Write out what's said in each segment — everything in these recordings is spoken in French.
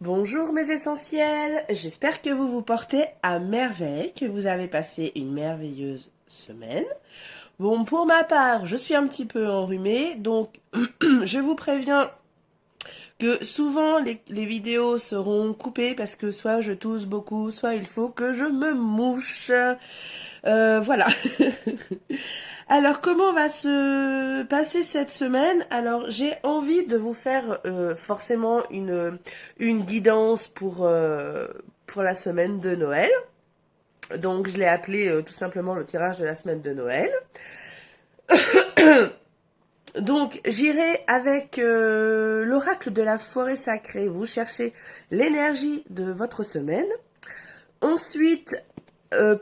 Bonjour mes essentiels, j'espère que vous vous portez à merveille, que vous avez passé une merveilleuse semaine. Bon, pour ma part, je suis un petit peu enrhumée, donc je vous préviens que souvent les vidéos seront coupées parce que soit je tousse beaucoup, soit il faut que je me mouche. Voilà. Alors, comment va se passer cette semaine? Alors, j'ai envie de vous faire forcément une guidance pour la semaine de Noël. Donc, je l'ai appelé tout simplement le tirage de la semaine de Noël. Donc, j'irai avec l'oracle de la forêt sacrée. Vous cherchez l'énergie de votre semaine. Ensuite,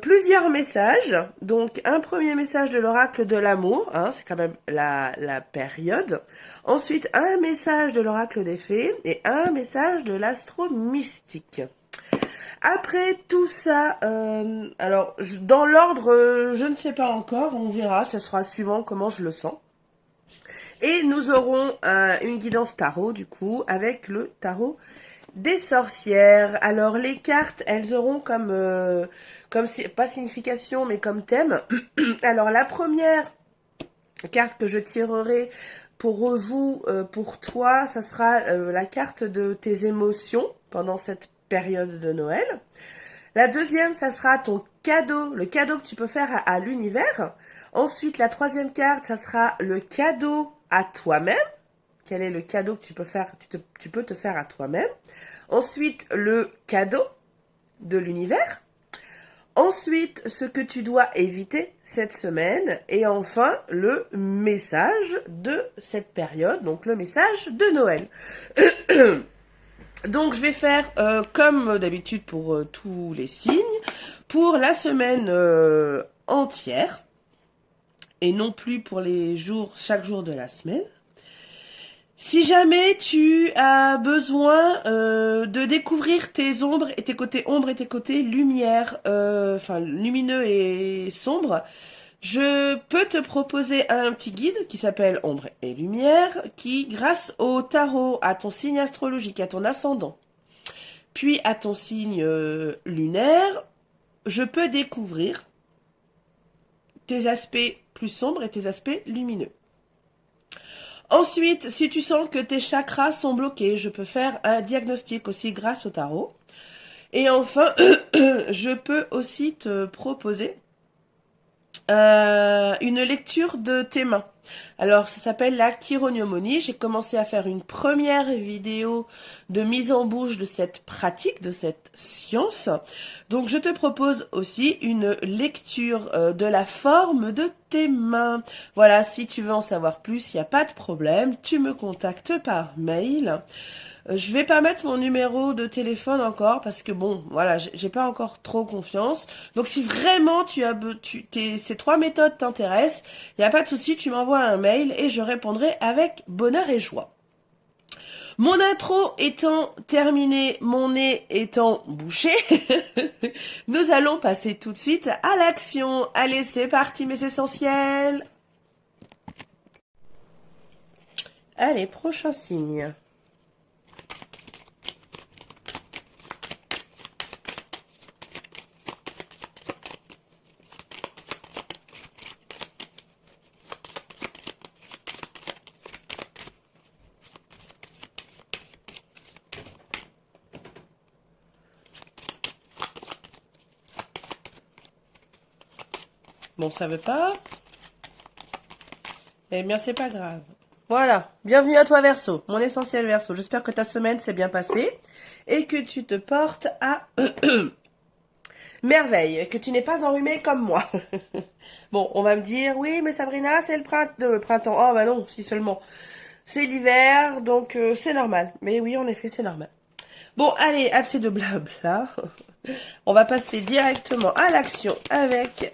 plusieurs messages. Donc, un premier message de l'oracle de l'amour, hein, c'est quand même la période. Ensuite, un message de l'oracle des fées et un message de l'astro mystique. Après tout ça, alors dans l'ordre, je ne sais pas encore, on verra, ce sera suivant comment je le sens. Et nous aurons une guidance tarot du coup avec le tarot des sorcières. Alors les cartes, elles auront comme pas signification mais comme thème. Alors la première carte que je tirerai pour vous, pour toi, ça sera la carte de tes émotions pendant cette période de Noël. La deuxième, ça sera ton cadeau, le cadeau que tu peux faire à l'univers. Ensuite, la troisième carte, ça sera le cadeau à toi-même. Quel est le cadeau que tu peux faire, tu peux te faire à toi-même. Ensuite, le cadeau de l'univers. Ensuite, ce que tu dois éviter cette semaine. Et enfin, le message de cette période, donc le message de Noël. Donc, je vais faire comme d'habitude pour tous les signes, pour la semaine entière, et non plus pour les jours, chaque jour de la semaine. Si jamais tu as besoin de découvrir tes ombres et tes côtés ombres et tes côtés lumière, enfin lumineux et sombres, je peux te proposer un petit guide qui s'appelle Ombre et Lumière, qui grâce au tarot, à ton signe astrologique, à ton ascendant, puis à ton signe lunaire, je peux découvrir tes aspects plus sombres et tes aspects lumineux. Ensuite, si tu sens que tes chakras sont bloqués, je peux faire un diagnostic aussi grâce au tarot. Et enfin, je peux aussi te proposer une lecture de tes mains. Alors, ça s'appelle la chironomonie. J'ai commencé à faire une première vidéo de mise en bouche de cette pratique, de cette science. Donc, je te propose aussi une lecture de la forme de tes mains. Voilà, si tu veux en savoir plus, il n'y a pas de problème. Tu me contactes par mail. Je vais pas mettre mon numéro de téléphone encore parce que bon, voilà, j'ai pas encore trop confiance. Donc si vraiment ces trois méthodes t'intéressent, il n'y a pas de souci, tu m'envoies un mail et je répondrai avec bonheur et joie. Mon intro étant terminée, mon nez étant bouché, nous allons passer tout de suite à l'action. Allez, c'est parti mes essentiels. Allez, prochain signe. Bon, ça veut pas. Eh bien, c'est pas grave. Voilà. Bienvenue à toi, Verseau. Mon essentiel Verseau. J'espère que ta semaine s'est bien passée et que tu te portes à merveille, que tu n'es pas enrhumé comme moi. Bon, on va me dire, oui, mais Sabrina, c'est le printemps. Oh, bah non, si seulement. C'est l'hiver, donc c'est normal. Mais oui, en effet, c'est normal. Bon, allez, assez de blabla. On va passer directement à l'action avec,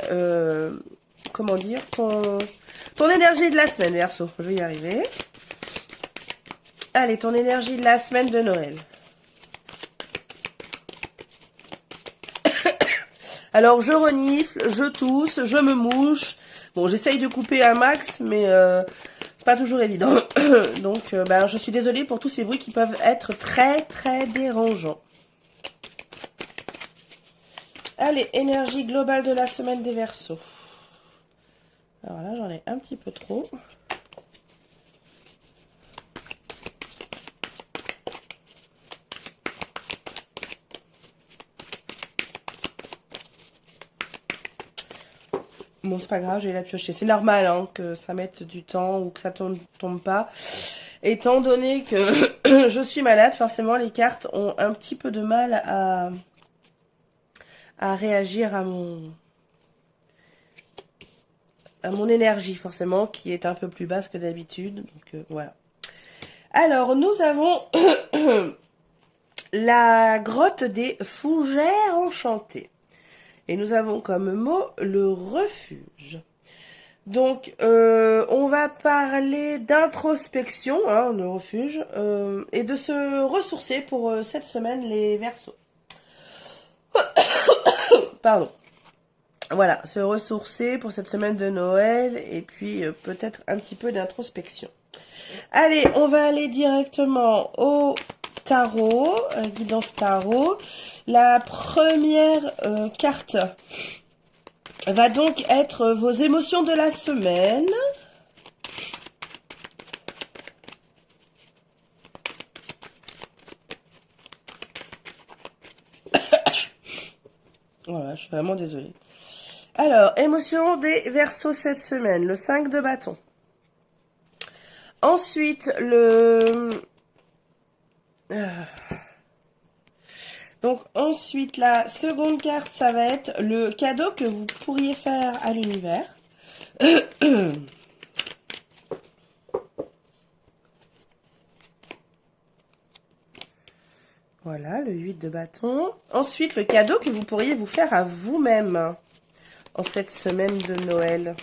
comment dire, ton énergie de la semaine, Verseau. Je vais y arriver. Allez, ton énergie de la semaine de Noël. Alors, je renifle, je tousse, je me mouche. Bon, j'essaye de couper un max, mais c'est pas toujours évident. Donc, ben, je suis désolée pour tous ces bruits qui peuvent être très, très dérangeants. Allez, énergie globale de la semaine des Verseaux. Alors là, j'en ai un petit peu trop. Bon, c'est pas grave, je vais la piocher. C'est normal hein, que ça mette du temps ou que ça tombe pas. Étant donné que je suis malade, forcément, les cartes ont un petit peu de mal à réagir à mon énergie, forcément, qui est un peu plus basse que d'habitude. Donc, voilà. Alors, nous avons la grotte des fougères enchantées. Et nous avons comme mot le refuge. Donc, on va parler d'introspection, hein, le refuge, et de se ressourcer pour cette semaine, les Verseaux. Pardon. Voilà, se ressourcer pour cette semaine de Noël, et puis peut-être un petit peu d'introspection. Allez, on va aller directement au tarot, guidance tarot. La première carte va donc être vos émotions de la semaine. Voilà, je suis vraiment désolée. Alors, émotions des Verseaux cette semaine, le 5 de bâton. Ensuite, Donc ensuite, la seconde carte, ça va être le cadeau que vous pourriez faire à l'univers. Voilà, le 8 de bâton. Ensuite, le cadeau que vous pourriez vous faire à vous-même en cette semaine de Noël.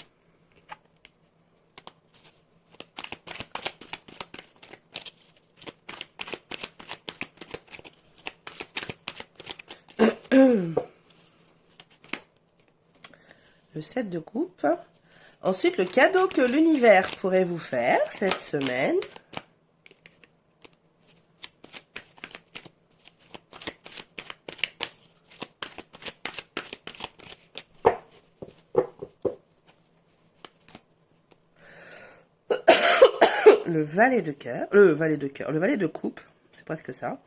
Le 7 de coupe. Ensuite, le cadeau que l'univers pourrait vous faire cette semaine. Le valet de cœur. Le valet de coupe. C'est presque ça.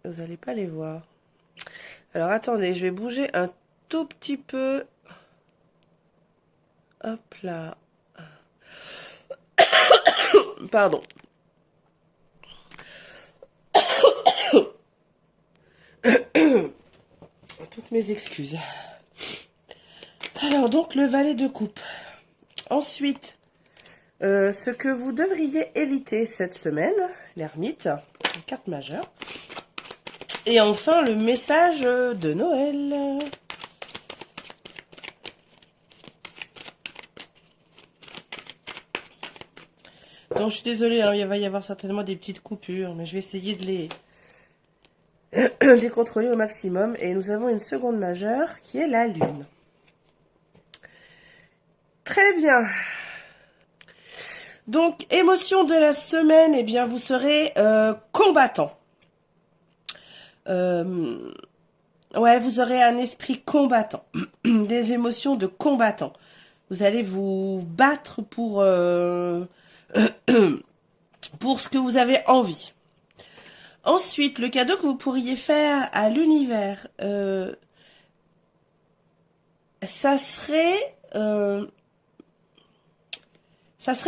Vous n'allez pas les voir. Alors, attendez, je vais bouger un tout petit peu. Hop là. Pardon. Toutes mes excuses. Alors, donc, le valet de coupe. Ensuite, ce que vous devriez éviter cette semaine, l'ermite, une carte majeure. Et enfin, le message de Noël. Donc, je suis désolée, hein, il va y avoir certainement des petites coupures, mais je vais essayer de les contrôler au maximum. Et nous avons une seconde majeure qui est la lune. Très bien. Donc, émotion de la semaine, eh bien, vous serez combattant. Ouais, vous aurez un esprit combattant, des émotions de combattant. Vous allez vous battre pour ce que vous avez envie. Ensuite, le cadeau que vous pourriez faire à l'univers, ça serait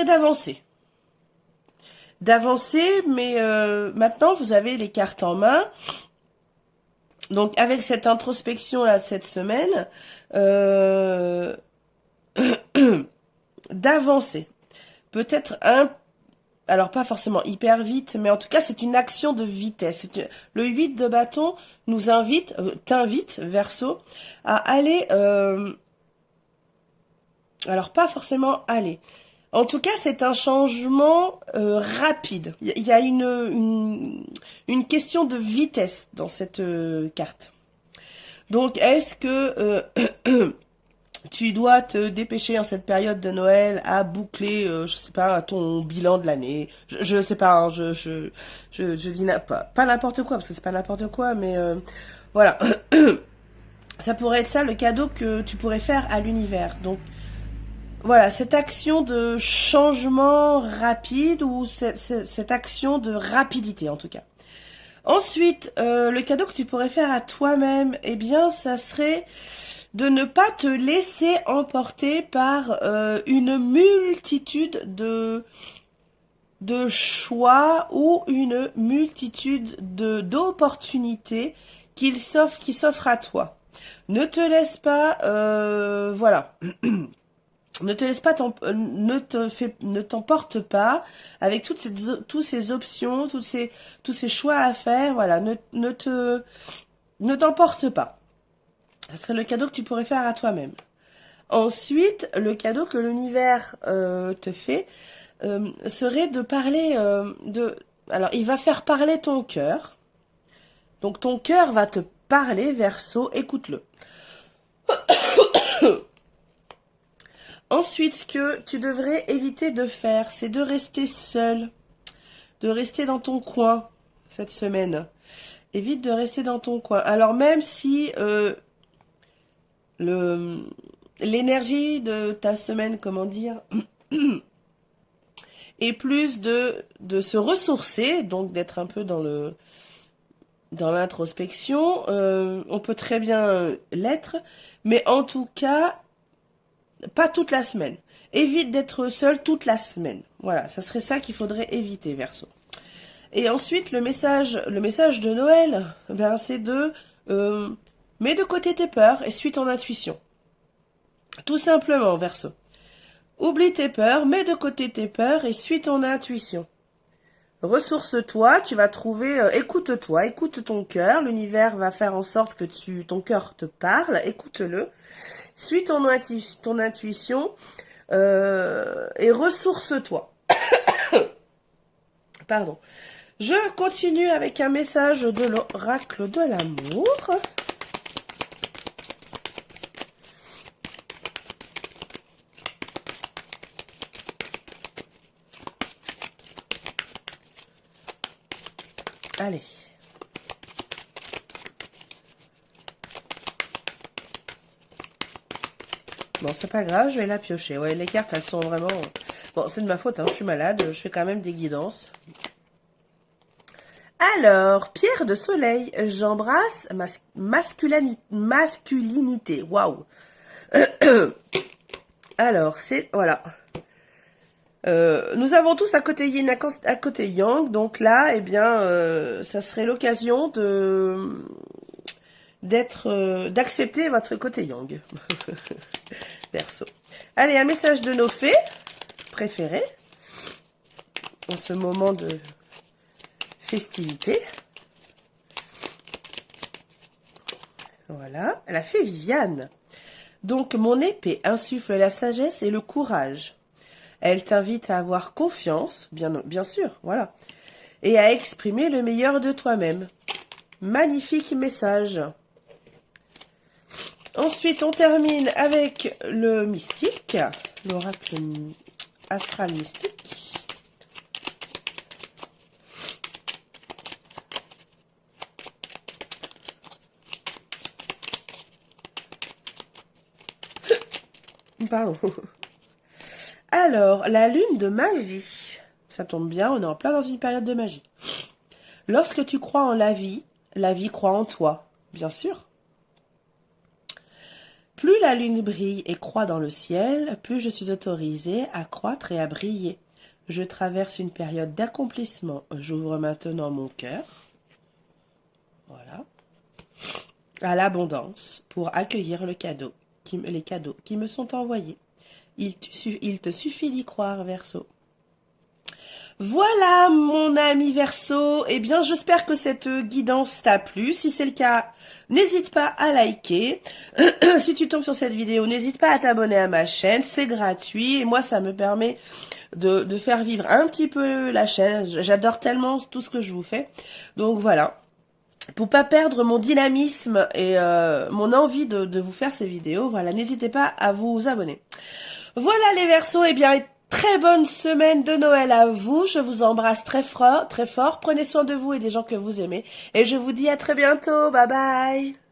d'avancer. Mais maintenant, vous avez les cartes en main. Donc, avec cette introspection-là, cette semaine, d'avancer. Peut-être alors pas forcément hyper vite, mais en tout cas, c'est une action de vitesse. Le 8 de bâton nous t'invite, Verseau, à aller, alors pas forcément aller. En tout cas, c'est un changement rapide. Il y a une question de vitesse dans cette carte. Donc, est-ce que tu dois te dépêcher en cette période de Noël à boucler, je sais pas, ton bilan de l'année. Je sais pas, hein, je dis pas n'importe quoi, parce que c'est pas n'importe quoi, mais voilà. Ça pourrait être ça le cadeau que tu pourrais faire à l'univers. Donc voilà, cette action de changement rapide ou cette action de rapidité en tout cas. Ensuite, le cadeau que tu pourrais faire à toi-même, eh bien, ça serait de ne pas te laisser emporter par une multitude de choix ou une multitude d'opportunités qui s'offrent à toi. Ne te laisse pas, voilà. Ne te laisse pas, ne t'emporte pas avec toutes ces options, tous ces choix à faire. Voilà, ne t'emporte pas. Ce serait le cadeau que tu pourrais faire à toi-même. Ensuite, le cadeau que l'univers te fait serait de parler Alors, il va faire parler ton cœur. Donc, ton cœur va te parler, Verseau. Écoute-le. Ensuite, ce que tu devrais éviter de faire, c'est de rester seul, de rester dans ton coin cette semaine. Évite de rester dans ton coin. Alors même si l'énergie de ta semaine, comment dire, est plus de se ressourcer, donc d'être un peu dans l'introspection, on peut très bien l'être, mais en tout cas, pas toute la semaine. Évite d'être seul toute la semaine. Voilà, ça serait ça qu'il faudrait éviter, Verseau. Et ensuite, le message de Noël, ben, c'est mets de côté tes peurs et suis ton intuition. Tout simplement, Verseau. Oublie tes peurs, mets de côté tes peurs et suis ton intuition. Ressource-toi, tu vas trouver, écoute-toi, écoute ton cœur, l'univers va faire en sorte que ton cœur te parle, écoute-le, suis ton intuition et ressource-toi. Pardon. Je continue avec un message de l'oracle de l'amour. Allez. Bon, c'est pas grave, je vais la piocher. Ouais, les cartes, elles sont vraiment... Bon, c'est de ma faute, hein, je suis malade, je fais quand même des guidances. Alors, pierre de soleil, j'embrasse masculinité. Waouh. Alors, c'est... Voilà. Nous avons tous un côté yin, un côté yang, donc là, eh bien, ça serait l'occasion d'accepter votre côté yang. Verseau. Allez, un message de nos fées préférées en ce moment de festivité. Voilà, la fée Viviane. Donc, mon épée insuffle la sagesse et le courage. Elle t'invite à avoir confiance, bien sûr, voilà, et à exprimer le meilleur de toi-même. Magnifique message. Ensuite, on termine avec le mystique, l'oracle astral mystique. Pardon. Alors, la lune de magie. Ça tombe bien, on est en plein dans une période de magie. Lorsque tu crois en la vie croit en toi, bien sûr. Plus la lune brille et croît dans le ciel, plus je suis autorisée à croître et à briller. Je traverse une période d'accomplissement. J'ouvre maintenant mon cœur. Voilà. À l'abondance pour accueillir les cadeaux qui me sont envoyés. Il te suffit d'y croire, Verseau. Voilà, mon ami Verseau. Eh bien, j'espère que cette guidance t'a plu. Si c'est le cas, n'hésite pas à liker. Si tu tombes sur cette vidéo, n'hésite pas à t'abonner à ma chaîne. C'est gratuit. Et moi, ça me permet de faire vivre un petit peu la chaîne. J'adore tellement tout ce que je vous fais. Donc, voilà. pour pas perdre mon dynamisme et mon envie de vous faire ces vidéos, voilà, n'hésitez pas à vous abonner. Voilà les Verseaux, et bien très bonne semaine de Noël à vous, je vous embrasse très fort, prenez soin de vous et des gens que vous aimez, et je vous dis à très bientôt, bye bye.